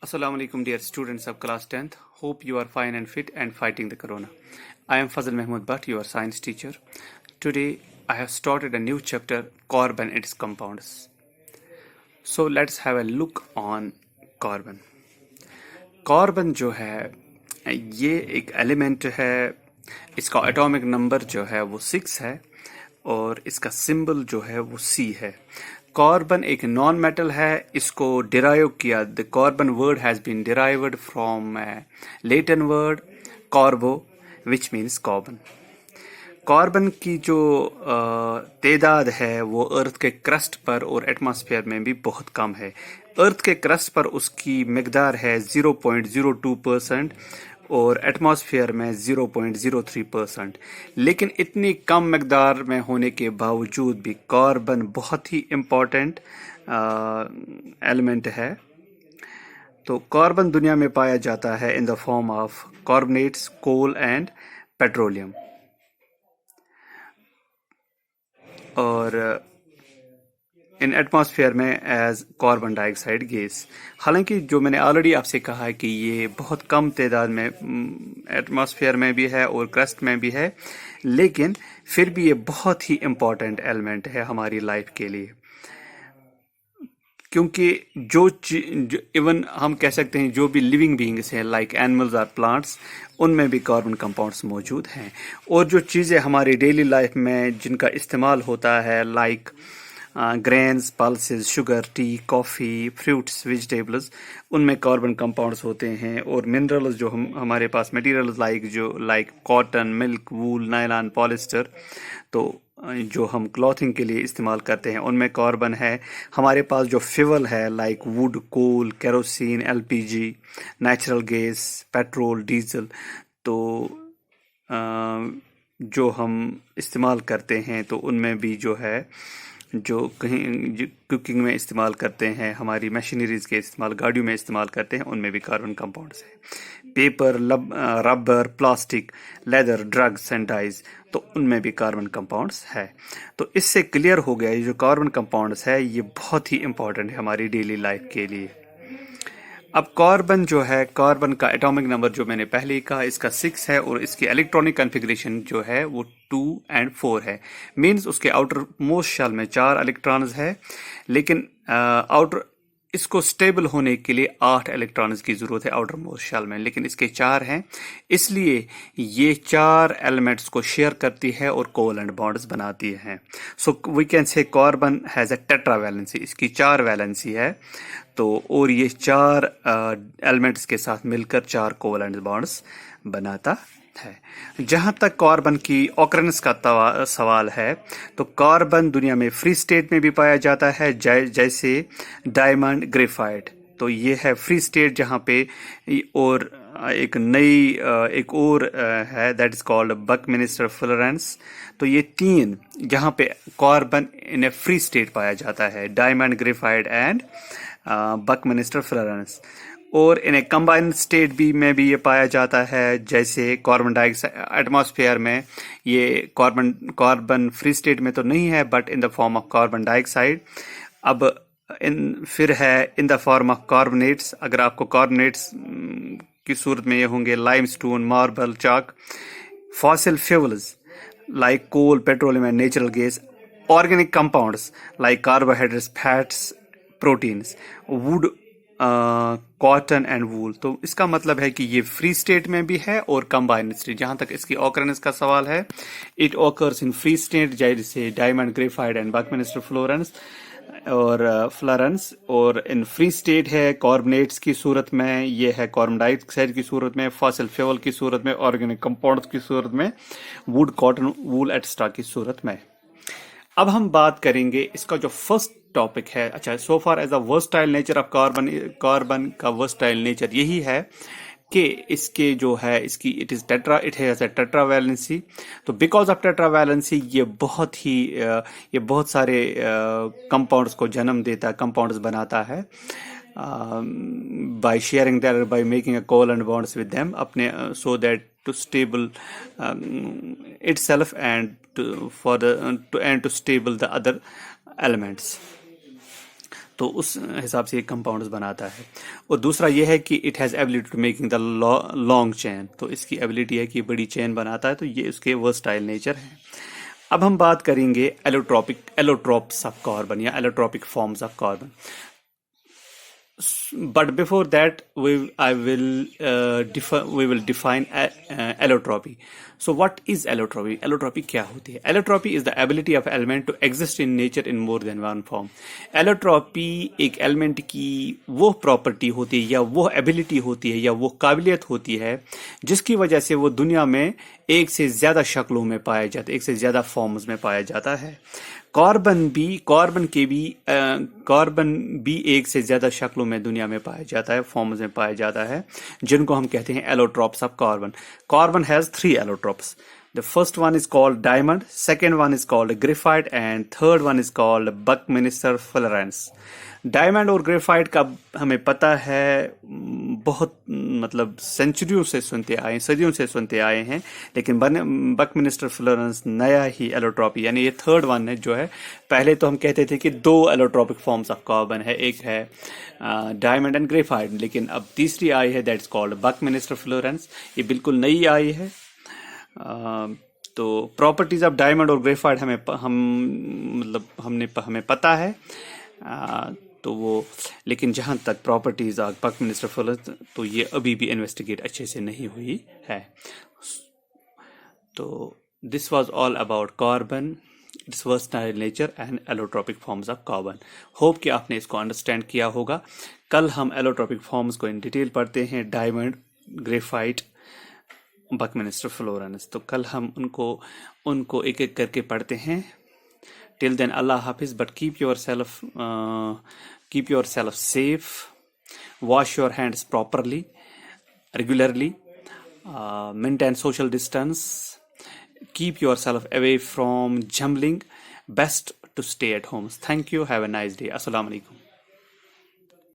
Assalamu alaikum, dear students of class 10th. Hope you are fine and fit and fighting the corona. I am Fazal Mahmood Bhatt, your science teacher. Today I have started a new chapter, carbon and its compounds. So let's have a look on carbon. Carbon जो है ये एक element है, इसका atomic number जो है वो 6 है और इसका सिंबल जो है वो C है. कार्बन एक नॉन मेटल है, इसको डिराइव किया. The carbon word has been derived from Latin word carbo which means carbon. Carbon की जो तादाद है वो अर्थ के क्रस्ट पर और एटमॉस्फेयर में भी बहुत कम है. अर्थ के क्रस्ट पर उसकी मिकदार है 0.02% और एटमॉस्फेयर में 0.03%. लेकिन इतनी कम मिकदार में होने के बावजूद भी कार्बन बहुत ही इम्पोर्टेंट एलिमेंट है. तो कार्बन दुनिया में पाया जाता है in the form of carbonates, coal and petroleum. और इन एटमॉस्फेयर में एज कार्बन डाइऑक्साइड गैस. हालांकि जो मैंने ऑलरेडी आपसे कहा है कि ये बहुत कम तादाद में एटमॉस्फेयर में भी है और क्रस्ट में भी है, लेकिन फिर भी ये बहुत ही इम्पोर्टेंट एलिमेंट है हमारी लाइफ के लिए. क्योंकि जो इवन हम कह सकते हैं जो भी लिविंग बीइंग्स हैं लाइक एनिमल्स और प्लांट्स, उनमें भी कार्बन कंपाउंड्स मौजूद हैं. और जो चीज़ें हमारी डेली लाइफ में जिनका इस्तेमाल होता है like grains, pulses, sugar, T, coffee, fruits, vegetables, उनमें कार्बन कंपाउंड्स होते हैं. और मिनरल्स जो हमारे पास मटेरियल्स लाइक कॉटन, मिल्क, वूल, नायलॉन, पॉलिस्टर, तो जो हम क्लॉथिंग के लिए इस्तेमाल करते हैं उनमें कार्बन है. हमारे पास जो फ्यूल है like wood, coal, kerosene, LPG, natural gas, petrol, diesel, तो जो हम इस्तेमाल करते हैं तो उनमें भी जो है जो कहीं कुकिंग में इस्तेमाल करते हैं, हमारी मशीनरीज के इस्तेमाल, गाड़ियों में इस्तेमाल करते हैं, उनमें भी कार्बन कंपाउंड्स हैं. Paper, rubber, plastic, leather, drugs and dyes, तो उनमें भी कार्बन कंपाउंड्स है. तो इससे क्लियर हो गया ये जो कार्बन कंपाउंड्स है ये बहुत ही इंपॉर्टेंट है हमारी डेली लाइफ के लिए. अब कार्बन जो है, कार्बन का एटॉमिक नंबर जो मैंने पहले ही कहा इसका 6 है और इसकी इलेक्ट्रॉनिक कॉन्फ़िगरेशन जो है वो 2 और 4 है. मींस उसके आउटर मोस्ट शेल में 4 इलेक्ट्रॉन्स है, लेकिन आउटर इसको स्टेबल होने के लिए 8 इलेक्ट्रॉन्स की जरूरत है आउटर मोस्ट शेल में, लेकिन इसके 4 हैं. इसलिए ये 4 एलिमेंट्स को शेयर करती है और कोवेलेंट बॉन्ड्स बनाती हैं. So we can say carbon has a tetra valency, इसकी 4 वैलेंसी है. तो और ये 4 एलिमेंट्स के साथ मिलकर 4 कोवेलेंट बॉन्ड्स बनाता है. जहां तक कार्बन की ऑकरेंस का सवाल है, तो कार्बन दुनिया में फ्री स्टेट में भी पाया जाता है जैसे डायमंड, ग्रेफाइट. तो ये है फ्री स्टेट जहां पे. और एक और है that is called Buckminster Florence. तो ये 3 जहां पे carbon in A free state पाया जाता है, diamond, graphite and buckminster fullerene. और इन ए कंबाइंड स्टेट भी में भी ये पाया जाता है जैसे कार्बन डाइऑक्साइड एटमॉस्फेयर में. ये कार्बन फ्री स्टेट में तो नहीं है but in the form of carbon dioxide. अब फिर है in the form of carbonates. अगर आपको कार्बोनेट्स की सूरत में ये होंगे limestone, marble, chalk. Fossil fuels like coal, petroleum and natural gas. Organic compounds like carbohydrates, fats, proteins, wood, cotton and wool. तो इसका मतलब है कि ये फ्री स्टेट में भी है और कंबाइंड स्टेट. जहां तक इसकी ऑकरेंस का सवाल है, it occurs in free state जैसे diamond, graphite and buckminster fullerene. और इन फ्री स्टेट है कार्बोनेट्स की सूरत में, ये है कार्बन डाइऑक्साइड की सूरत में, फॉसिल फ्यूल की सूरत में, ऑर्गेनिक कंपाउंड्स की सूरत में, वुड, कॉटन, वूल एक्स्ट्रा की सूरत में. अब हम बात करेंगे इसका जो फर्स्ट टॉपिक है. अच्छा, so far as a versatile nature of carbon, carbon का वर्सटाइल नेचर यही है कि इसके जो है इसकी it has a tetra valency. तो बिकॉज ऑफ टेट्रा वैलेंसी ये बहुत सारे कंपाउंड्स को जन्म देता है, कंपाउंड्स बनाता है by sharing their by making a covalent bonds with them अपने so that to stable itself and to stable the other elements. تو اس حساب سے یہ کمپاؤنڈز بناتا ہے. اور دوسرا یہ ہے کہ it has ability to making the long chain, تو اس کی ایبلٹی ہے کہ بڑی چین بناتا ہے، تو یہ اس کے ورسٹائل نیچر ہے. اب ہم بات کریں گے ایلوٹروپس آف کاربن یا allotropic forms of carbon. But before that, we will define allotropy. So what is allotropy? Allotropy کیا ہوتی ہے؟ Allotropy is the ability of element to exist in nature in more than one form. Allotropy ایک element کی وہ property ہوتی ہے یا وہ ایبلٹی ہوتی ہے یا وہ قابلیت ہوتی ہے جس کی وجہ سے وہ دنیا میں ایک سے زیادہ شکلوں میں پایا جاتا ہے، ایک سے زیادہ فارمز میں پایا جاتا ہے. کاربن بھی ایک سے زیادہ شکلوں میں دنیا میں پایا جاتا ہے، فارمز میں پایا جاتا ہے، جن کو ہم کہتے ہیں allotropes of carbon. Carbon has 3 allotropes. The first one is called diamond, second one is called graphite, and third one is called Buckminster Fullerene. Diamond اور گریفائٹ کا ہمیں پتہ ہے، بہت مطلب سینچریوں سے سنتے آئے ہیں، صدیوں سے سنتے آئے ہیں، لیکن بک منسٹر فلورنس نیا ہی ایلوٹروپی، یعنی یہ تھرڈ ون ہے جو ہے. پہلے تو ہم کہتے تھے کہ 2 ایلوٹروپک فارمز آف کاربن ہے، ایک ہے ڈائمنڈ اینڈ گریفائٹ، لیکن اب تیسری آئی ہے that is called book minister Florence. یہ بالکل نئی آئی ہے. تو پراپرٹیز آف ڈائمنڈ اور گریفائٹ ہمیں پتہ ہے، تو وہ لیکن جہاں تک properties of book minister Florence تو یہ ابھی بھی انویسٹیگیٹ اچھے سے نہیں ہوئی ہے. تو this was all about carbon, it's versatile nature and allotropic forms of carbon. Hope کہ آپ نے اس کو انڈرسٹینڈ کیا ہوگا. کل ہم ایلوٹروپک فارمز کو ان ڈیٹیل پڑھتے ہیں، ڈائمنڈ، گریفائٹ، بک منسٹر فلورنس. تو کل ہم ان کو ایک ایک کر کے پڑھتے ہیں. ٹل دین اللہ حافظ. But keep yourself safe. Wash your hands properly regularly. Maintain social distance. Keep yourself away from jumbling. Best to stay at home. Thank you. Have a nice day. Assalamu alaikum.